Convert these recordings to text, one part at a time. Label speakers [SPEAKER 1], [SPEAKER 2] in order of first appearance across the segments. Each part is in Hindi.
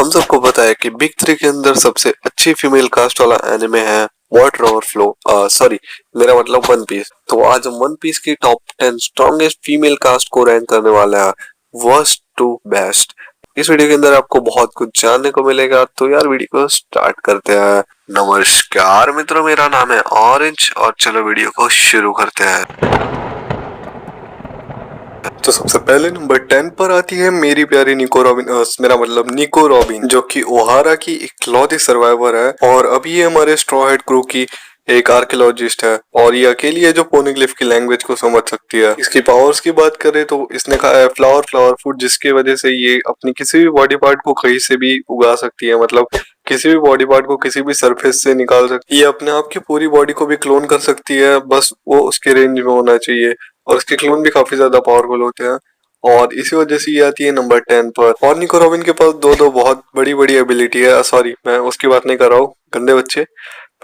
[SPEAKER 1] हम सबको पता है कि बिग थ्री के अंदर सबसे अच्छी फीमेल कास्ट वाला एनिमे है वाटर ओवरफ्लो, सॉरी मेरा मतलब वन पीस। तो आज हम वन पीस की टॉप 10 स्ट्रॉन्गेस्ट फीमेल कास्ट को रैंक करने वाले हैं वर्स्ट टू बेस्ट। इस वीडियो के अंदर आपको बहुत कुछ जानने को मिलेगा, तो यार वीडियो को स्टार्ट करते हैं। नमस्कार मित्रों, मेरा नाम है ऑरेंज और चलो वीडियो को शुरू करते हैं। तो सबसे पहले नंबर 10 पर आती है मेरी प्यारी निको रॉबिन, मेरा मतलब निको रॉबिन, जो कि ओहारा की इकलौती सर्वाइवर है और अभी ये हमारे स्ट्रॉ हेड क्रू की एक आर्कियोलॉजिस्ट है और ये अकेली है जो पोनिग्लिफ की लैंग्वेज को समझ सकती है। इसकी पावर्स की बात करें तो इसने कहा है फ्लावर फूड, जिसकी वजह से ये अपनी किसी भी बॉडी पार्ट को कहीं से भी उगा सकती है, मतलब किसी भी बॉडी पार्ट को किसी भी सरफेस से निकाल सकती है। ये अपने आप की पूरी बॉडी को भी क्लोन कर सकती है, बस वो उसके रेंज में होना चाहिए और उसके क्लोन भी काफी ज्यादा पावरफुल होते हैं और इसी वजह से ये आती है नंबर 10 पर। और निको रॉबिन के पास दो बहुत बड़ी बड़ी एबिलिटी है। सॉरी, मैं उसकी बात नहीं कर रहा हूँ, गंदे बच्चे,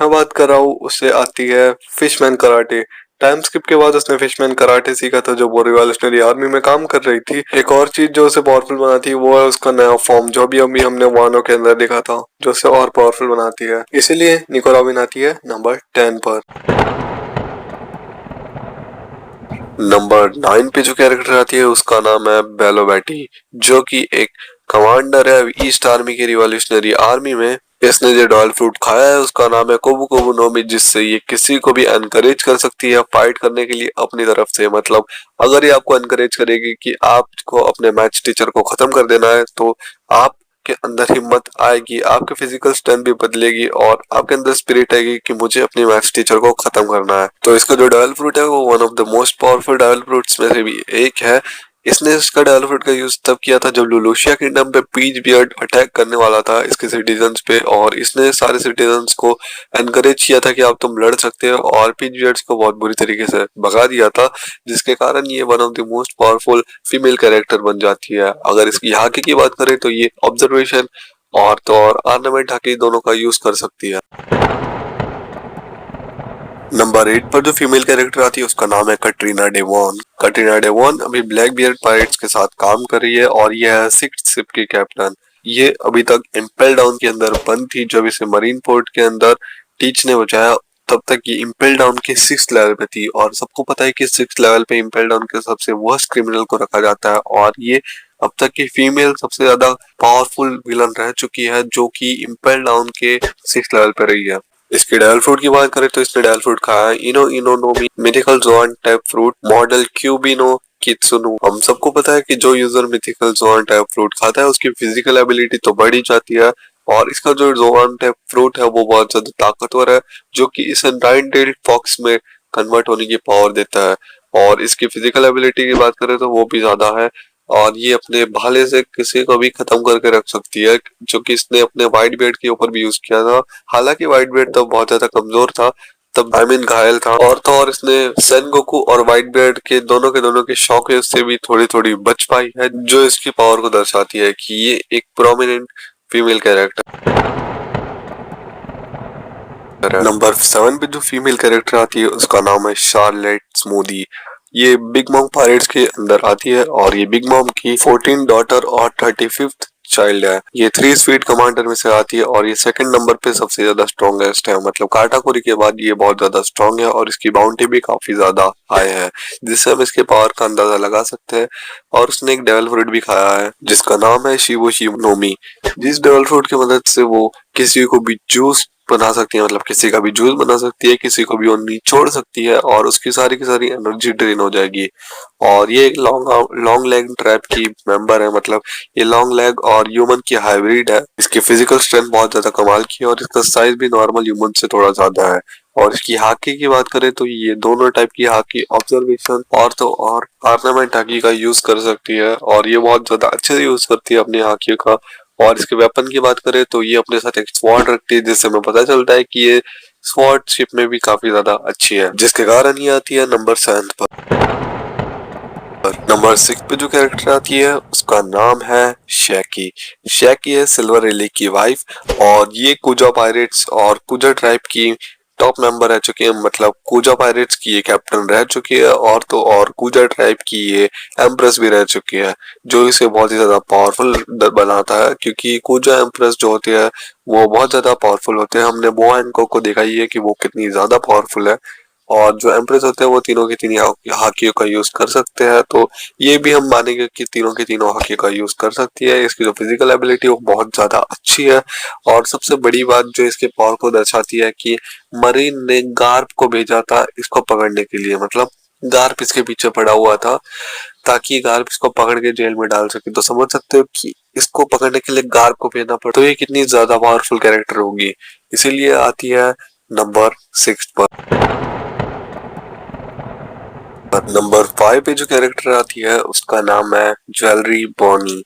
[SPEAKER 1] मैं बात कर रहा हूँ उससे आती है फिशमैन कराटे। टाइम स्किप के बाद उसने फिशमैन कराटे सीखा था जो रिवॉल्यूशनरी आर्मी में काम कर रही थी। एक और चीज जो उसे पावरफुल बनाती है वो है उसका नया फॉर्म, जो भी अभी हमने वानो के अंदर देखा था, जो उसे और पावरफुल बनाती है। इसीलिए निको रॉबिन आती है नंबर 10 पर। नंबर 9 पे जो कैरेक्टर आती है उसका नाम है बेलो बैटी, जो कि एक कमांडर है ईस्ट आर्मी की रिवॉल्यूशनरी आर्मी में। इसने जो डॉल फ्रूट खाया है उसका नाम है कोबू कोबू नोमी, जिससे ये किसी को भी एनकरेज कर सकती है फाइट करने के लिए अपनी तरफ से। मतलब अगर ये आपको एनकरेज करेगी कि आपको अपने मैथ्स टीचर को खत्म कर देना है, तो आप के अंदर हिम्मत आएगी, आपके फिजिकल स्ट्रेंथ भी बदलेगी और आपके अंदर स्पिरिट आएगी कि मुझे अपनी मैथ्स टीचर को खत्म करना है। तो इसका जो डेवल फ्रूट है वो one of the most powerful devil fruits में से भी एक है। इसने इसका डेवल फ्रूट का यूज तब किया था जब लुलुशिया किंगडम पे पीच बियर्ड अटैक करने वाला था इसके सिटीजन्स पे, और इसने सारे सिटीजन्स को एनकरेज किया था कि आप तुम लड़ सकते हो, और पीच बियर्ड्स को बहुत बुरी तरीके से भगा दिया था, जिसके कारण ये one of the most powerful female character बन जाती है। अगर इसकी हाकी की बात करें तो ये ऑब्जर्वेशन और तो और ऑर्नामेंट हाकी दोनों का यूज कर सकती है। नंबर 8 पर जो फीमेल कैरेक्टर आती है उसका नाम है कटरीना डेवॉन। कटरीना डेवॉन अभी ब्लैक बियर्ड पायरेट्स के साथ काम कर रही है और यह है 6th शिप की कैप्टन। ये अभी तक इम्पेल डाउन के अंदर बंद थी, जब इसे मरीन पोर्ट के अंदर टीच ने बचाया, तब तक ये इम्पेल डाउन के 6th लेवल पे थी। और सबको पता है कि 6th लेवल पे इम्पेल डाउन के सबसे वर्स्ट क्रिमिनल को रखा जाता है और ये अब तक की फीमेल सबसे ज्यादा पावरफुल विलन रह चुकी है, जो कि इम्पेल डाउन के 6th लेवल पे रही है। इसके डेवल फ्रूट की बात करें तो इसने डेवल फ्रूट खाया है इनो इनो नोमी mythical zoan type fruit model क्यूबिनो कित्सुनु। हम सबको पता है कि जो user mythical zoan type fruit खाता है उसकी फिजिकल एबिलिटी तो बढ़ ही जाती है, और इसका जो जोन टाइप फ्रूट है वो बहुत ज्यादा ताकतवर है, जो कि इसे 9 टेल्ड फॉक्स में कन्वर्ट होने की पावर देता है। और इसकी फिजिकल एबिलिटी की बात करें तो वो भी ज्यादा है, और ये अपने भाले से किसी को भी खत्म करके रख सकती है, जो कि इसने अपने वाइट बेड के ऊपर भी यूज किया था। हालांकि वाइट बेड तब बहुत ज्यादा कमजोर था, तब घायल था, और तो और इसने सेनगोकू और वाइट बेड के दोनों के शॉक से भी थोड़ी थोड़ी बच पाई है, जो इसकी पावर को दर्शाती है कि ये एक प्रोमिनेंट फीमेल कैरेक्टर। नंबर 7 पे जो फीमेल कैरेक्टर आती है उसका नाम है शार्लेट स्मूदी। ये बिग मॉम पायरेट्स के अंदर आती है और ये बिग मॉम की 14 डॉटर और 35th चाइल्ड है। ये 3 स्वीट कमांडर में से आती है और ये सेकंड नंबर पे सबसे ज्यादा स्ट्रॉन्गेस्ट है, मतलब काटाकोरी के बाद ये बहुत ज्यादा स्ट्रॉन्ग है और इसकी बाउंटी भी काफी ज्यादा हाई है, जिससे हम इसके पावर का अंदाजा लगा सकते हैं। और उसने एक डेवल फ्रूट भी खाया है जिसका नाम है शिवो शिवनोमी। जिस डेवल फ्रूट की मदद से वो किसी को भी जूस बना सकती है, मतलब किसी का भी जूस बना सकती है, किसी को भी वो निचोड़ सकती है और उसकी सारी की सारी एनर्जी ड्रेन हो जाएगी। और ये एक लॉन्ग लेग ट्रैप की मेंबर है, मतलब ये लॉन्ग लेग और ह्यूमन की हाइब्रिड है। इसकी फिजिकल स्ट्रेंथ बहुत ज्यादा कमाल की है और इसका साइज भी नॉर्मल ह्यूमन से थोड़ा ज्यादा है। और इसकी हाकी की बात करें तो ये दोनों टाइप की हाकी, ऑब्जर्वेशन और तो और ऑर्नामेंट हाकी का यूज कर सकती है, और ये बहुत ज्यादा अच्छे से यूज करती है अपनी हाकी का। और इसके वेपन की बात करें तो ये अपने साथ एक स्वॉर्ड रखती है, जिससे हमें पता चलता है कि ये स्वॉर्ड शिप में भी काफी ज्यादा अच्छी है, जिसके कारण ये आती है नंबर 7 पर। नंबर 6 पे जो कैरेक्टर आती है उसका नाम है शैकी। शैकी है सिल्वर रिले की वाइफ और ये कुजा पायरेट्स और कुजा ट्राइब की टॉप मेंबर रह चुकी है, मतलब कूजा पायरेट्स की ये कैप्टन रह चुकी है, और तो और कूजा ट्राइब की ये एम्प्रेस भी रह चुकी है, जो इसे बहुत ही ज्यादा पावरफुल बनाता है, क्योंकि कूजा एम्प्रेस जो होती है वो बहुत ज्यादा पावरफुल होते हैं। हमने बो हैंकॉक को देखा ही है कि वो कितनी ज्यादा पावरफुल है, और जो एम्प्रेस होते हैं वो तीनों की तीन हाकियों का यूज कर सकते हैं। तो ये भी हम मानेंगे कि तीनों की तीनों हाकियों का यूज कर सकती है। इसकी जो फिजिकल एबिलिटी वो बहुत ज्यादा अच्छी है, और सबसे बड़ी बात जो इसके पावर को दर्शाती है कि मरीन ने गार्प को भेजा था इसको पकड़ने के लिए, मतलब गार्प इसके पीछे पड़ा हुआ था ताकि गार्प इसको पकड़ के जेल में डाल सके। तो समझ सकते हो कि इसको पकड़ने के लिए गार्प को भेजना पड़ा, तो ये कितनी ज्यादा पावरफुल कैरेक्टर होगी। इसीलिए आती है नंबर 6 पर। नंबर 5 पे जो कैरेक्टर आती है उसका नाम है ज्वेलरी बॉनी।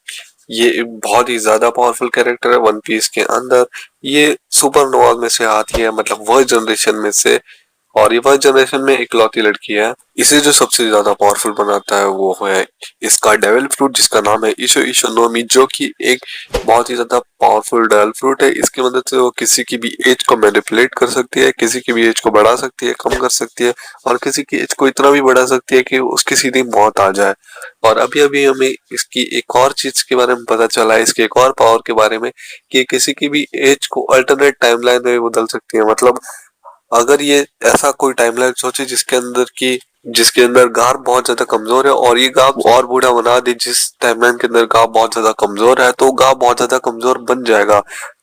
[SPEAKER 1] ये एक बहुत ही ज्यादा पावरफुल कैरेक्टर है वन पीस के अंदर। ये सुपरनोवा में से आती है, मतलब वह जनरेशन में से, और ये फर्स्ट जनरेशन में इकलौती लड़की है। इसे जो सबसे ज्यादा पावरफुल बनाता है वो है इसका डेविल फ्रूट, जिसका नाम है इशो इशो नोमी, जो कि एक बहुत ही ज्यादा पावरफुल डेविल फ्रूट है। इसकी मदद से वो किसी की भी एज को मैनिपुलेट कर सकती है, किसी की भी एज को बढ़ा सकती है, कम कर सकती है, और किसी की एज को इतना भी बढ़ा सकती है कि उसकी सीधी मौत आ जाए। और अभी अभी हमें इसकी एक और चीज के बारे में पता चला है, इसके एक और पावर के बारे में, कि किसी की भी एज को अल्टरनेट टाइमलाइन में बदल सकती है। मतलब अगर ये ऐसा कोई टाइमलाइन सोचे जिसके अंदर गार्प बहुत ज्यादा कमजोर है, और ये गार्प और बूढ़ा बना दे, जिस टाइमलाइन के अंदर गार्प बहुत ज्यादा कमजोर है तो गार्प बहुत ज्यादा कमजोर बन जाएगा।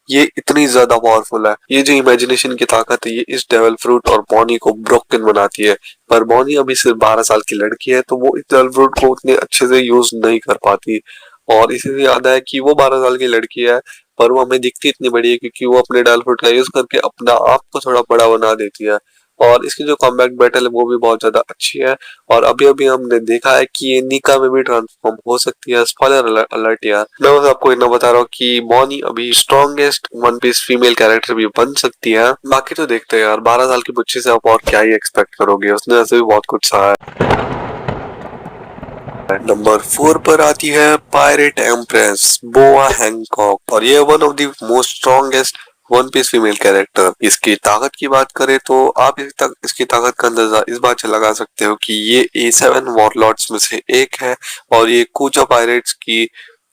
[SPEAKER 1] ये इतनी ज्यादा पावरफुल है। ये जो इमेजिनेशन की ताकत है ये इस डेविल फ्रूट और बॉनी को ब्रोकन बनाती है। पर बॉनी अभी सिर्फ 12 साल की लड़की है, तो वो इस डेविल फ्रूट को उतने अच्छे से यूज नहीं कर पाती। और इसी से याद है कि वो 12 साल की लड़की है, पर वो हमें दिखती इतनी बड़ी है क्योंकि वो अपने डाल फ्रूट का यूज करके अपना आप को थोड़ा बड़ा बना देती है। और इसकी जो कॉम्बैट बैटल है वो भी बहुत ज्यादा अच्छी है। और अभी अभी हमने देखा है कि ये निका में भी ट्रांसफॉर्म हो सकती है। स्पॉइलर अलर्ट यार, मैं बस आपको इतना बता रहा हूँ कि बॉनी अभी strongest One Piece female character भी बन सकती है। बाकी तो देखते हैं यार, 12 साल की बच्ची से आप और क्या ही एक्सपेक्ट करोगे, उसने वैसे भी बहुत कुछ सहा है। नंबर 4 पर आती है पायरेट एम्प्रेस बोआ हैंकॉक, और ये one of the most strongest One Piece female character. इसकी ताकत की बात करें तो आप इसकी ताकत का अंदाजा इस बात से लगा सकते हो कि ये A7 वॉरलॉर्ड्स में से एक है, और ये कूचा पायरेट्स की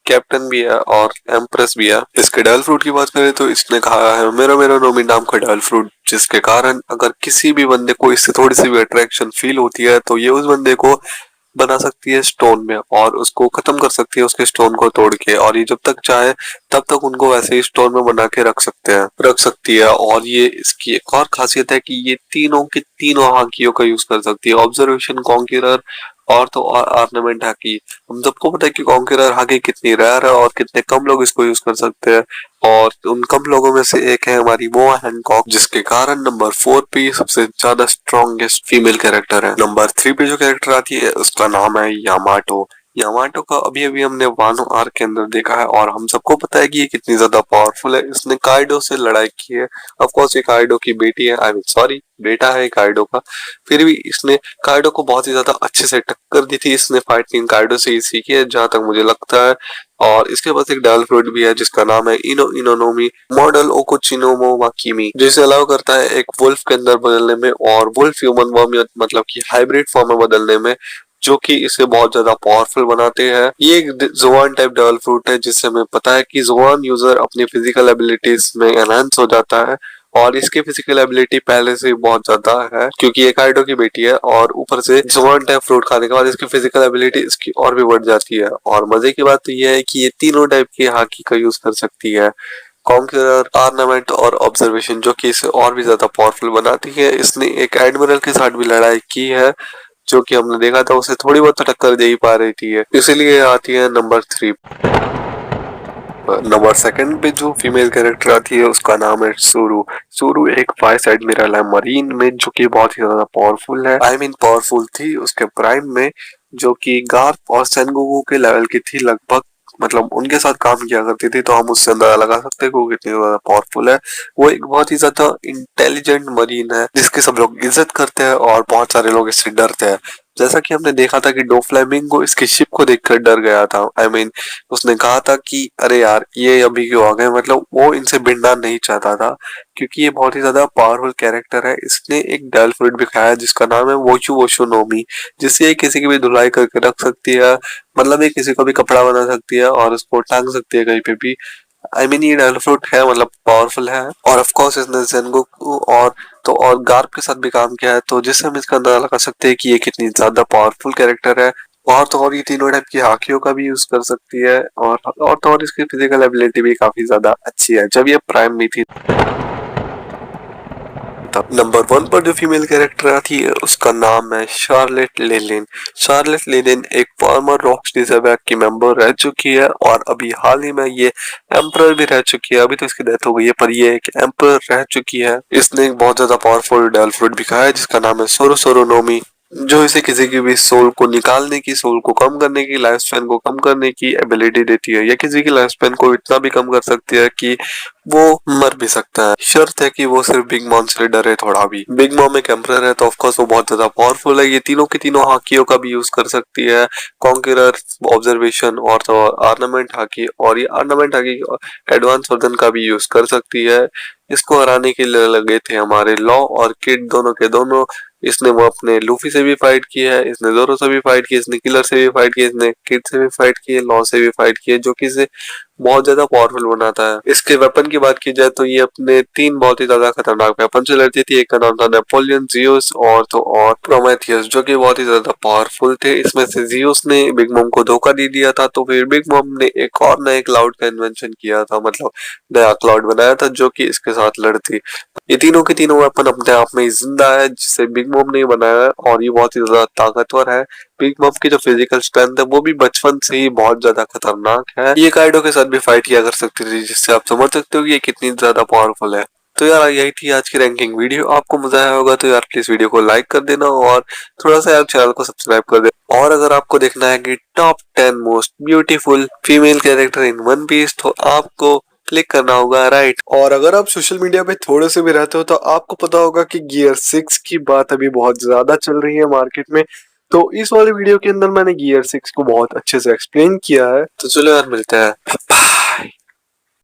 [SPEAKER 1] कैप्टन भी है और एम्प्रेस भी है। इसके डेविल फ्रूट की बात करें तो इसने कहा है मेरा मेरा नोमी नाम का डेविल फ्रूट, जिसके कारण अगर किसी भी बंदे को इससे थोड़ी सी भी अट्रैक्शन फील होती है तो ये उस बंदे को बना सकती है स्टोन में, और उसको खत्म कर सकती है उसके स्टोन को तोड़ के। और ये जब तक चाहे तब तक उनको वैसे ही स्टोन में बना के रख सकती है। और ये इसकी एक और खासियत है कि ये तीनों की तीनों हाकियों का यूज कर सकती है, ऑब्जर्वेशन, कॉन्क्यूरर और तो और आर्नामेंट हाकी। हम सबको पता है कि कॉन्क्यूरर हाकी कितनी रेयर है और कितने कम लोग इसको यूज कर सकते हैं, और उन कम लोगों में से एक है हमारी वो हैंकॉक, जिसके कारण नंबर 4 पे सबसे ज्यादा स्ट्रॉन्गेस्ट फीमेल कैरेक्टर है। नंबर 3 पे जो कैरेक्टर आती है उसका नाम है यामाटो। यामाटो का अभी अभी हमने वानो आर्क के अंदर देखा है, और हम सबको पता है कि ये कितनी ज्यादा पावरफुल है। इसने काइडो से लड़ाई की है। ऑफ कोर्स ये काइडो की बेटी है, आई मीन सॉरी बेटा है काइडो का, फिर भी इसने काइडो को बहुत ही ज्यादा अच्छे से टक्कर दी थी। इसने फाइटिंग काइडो से ही सीखी है जहां तक मुझे लगता है। और इसके पास एक डेविल फ्रूट भी है जिसका नाम है इनो इनोनोमी मॉडल ओकोचिनोमो वाकिमी, जो इसे अलाउ करता है एक वुल्फ के अंदर बदलने में और वुल्फ ह्यूमन फॉर्म मतलब कि हाइब्रिड फॉर्म में बदलने में, जो कि इसे बहुत ज्यादा पावरफुल बनाते हैं। ये एक जोआन टाइप डेविल फ्रूट है जिससे हमें पता है कि जोआन यूजर अपनी फिजिकल एबिलिटीज में एनहांस हो जाता है, और इसकी फिजिकल एबिलिटी पहले से बहुत ज्यादा है क्योंकि ये काइडो की बेटी है, और ऊपर से जोआन टाइप फ्रूट खाने के बाद इसकी फिजिकल एबिलिटी इसकी और भी बढ़ जाती है। और मजे की बात तो यह है कि ये तीनों टाइप की हाकी का यूज कर सकती है, कॉन्करर, आर्नामेंट और ऑब्जर्वेशन, जो कि इसे और भी ज्यादा पावरफुल बनाती है। इसने एक एडमिरल के साथ भी लड़ाई की है, जो कि हमने देखा था उसे थोड़ी बहुत टक्कर दे ही पा रही थी, इसीलिए आती है नंबर 3। नंबर सेकंड पे जो फीमेल कैरेक्टर आती है उसका नाम है सुरु। सुरु एक वाइस एडमिरल है मरीन में, जो कि बहुत ही ज्यादा पावरफुल है। आई मीन पावरफुल थी उसके प्राइम में, जो कि गार्प और सेनगोकू के लेवल की थी लगभग, मतलब उनके साथ काम किया करती थी। तो हम उससे अंदाजा लगा सकते हैं कि वो कितनी ज्यादा पावरफुल है। वो एक बहुत ही ज्यादा इंटेलिजेंट मरीन है जिसके सब लोग इज्जत करते हैं और बहुत सारे लोग इससे डरते हैं। जैसा कि हमने देखा था कि डोफ्लेमिंगो इसकी शिप को देखकर डर गया था। उसने कहा था कि अरे यार ये अभी क्यों आ गए, मतलब वो इनसे भिड़ना नहीं चाहता था क्योंकि ये बहुत ही ज्यादा पावरफुल कैरेक्टर है। इसने एक डेल फ्रूट भी खाया जिसका नाम है वोचू वोशो नोमी, जिससे ये किसी की भी धुलाई करके रख सकती है, मतलब ये किसी को भी कपड़ा बना सकती है और उसको टांग सकती है कहीं पे भी। ये डेल फ्रूट है, मतलब पावरफुल है। और ऑफ कोर्स इसने ज़ेनगोकू और गार्प के साथ भी काम किया है, तो जिससे हम इसका अंदाजा लगा सकते हैं कि ये कितनी ज्यादा पावरफुल कैरेक्टर है। और ये तीनों टाइप की हाकियों का भी यूज कर सकती है, और इसकी फिजिकल एबिलिटी भी काफी ज्यादा अच्छी है जब ये प्राइम में थी। तब नंबर 1 पर जो फीमेल कैरेक्टर आती है उसका नाम है शार्लेट लेलिन। शार्लेट लेलिन एक फॉर्मर रॉकस्टी ज़ेबैक की मेंबर रह चुकी है और अभी हाल ही में ये एम्परर भी रह चुकी है। अभी तो इसकी डेथ हो गई है पर ये एक एम्परर रह चुकी है। इसने एक बहुत ज्यादा पावरफुल डेल फ्रूट भी खाया है जिसका नाम है सोरो सोरो नोमी, जो इसे किसी की भी सोल को निकालने की, सोल को कम करने की, लाइफ स्पैन को कम करने की एबिलिटी देती है, या किसी की लाइफ स्पैन को इतना भी कम कर सकती है कि वो मर भी सकता है। शर्त है कि वो सिर्फ बिग मॉम से डरे थोड़ा भी। बिग मॉम एक एम्परर है तो ऑफकोर्स वो बहुत ज्यादा पावरफुल है। ये तीनों की तीनों हाकियों का भी यूज कर सकती है, कॉन्करर, ऑब्जर्वेशन और तो आर्नामेंट हाकी, और ये आर्नामेंट हाकी एडवांस वर्जन का भी यूज कर सकती है। इसको हराने के लिए लगे थे हमारे लॉ और किड दोनों के दोनों। इसने वो अपने लूफी से भी फाइट की है, इसने जोरो से भी फाइट की, इसने किलर से भी फाइट की, इसने किड से भी फाइट की है, लॉ से भी फाइट की है, जो कि इसे बहुत ज्यादा पावरफुल बनाता है। इसके वेपन की बात की जाए तो ये अपने 3 बहुत ही ज्यादा खतरनाक वेपन से लड़ती थी। एक का नाम था नेपोलियन, जियोस और प्रोमेथियस, जो कि बहुत ही ज्यादा पावरफुल थे। इसमें से जियोस ने बिग मॉम को धोखा दे दिया था, तो फिर बिग मॉम ने एक और नए क्लाउड का इन्वेंशन किया था, मतलब नया क्लाउड बनाया था जो कि इसके साथ लड़ती। ये तीनों के तीनों वेपन अपने आप में जिंदा है जिसे बिग मॉम ने बनाया है, और ये बहुत ही ज्यादा ताकतवर है। बिग मॉम की जो फिजिकल स्ट्रेंथ है वो भी बचपन से ही बहुत ज्यादा खतरनाक है। ये काइडो के साथ भी फाइट किया कर सकती थी, जिससे आप समझ सकते हो कि ये कितनी ज्यादा पावरफुल है। तो यार यही थी आज की रैंकिंग वीडियो। आपको मजा आया होगा तो यार प्लीज वीडियो को लाइक कर देना और थोड़ा सा यार चैनल को सब्सक्राइब कर देना। और अगर आपको देखना है कि top 10 most beautiful female character in One Piece, तो आपको क्लिक करना होगा राइट। और अगर आप सोशल मीडिया पे थोड़े से भी रहते हो तो आपको पता होगा कि गियर 6 की बात अभी बहुत ज्यादा चल रही है मार्केट में। तो इस वाले वीडियो के अंदर मैंने गियर 6 को बहुत अच्छे से एक्सप्लेन किया है। तो चलो यार मिलते हैं।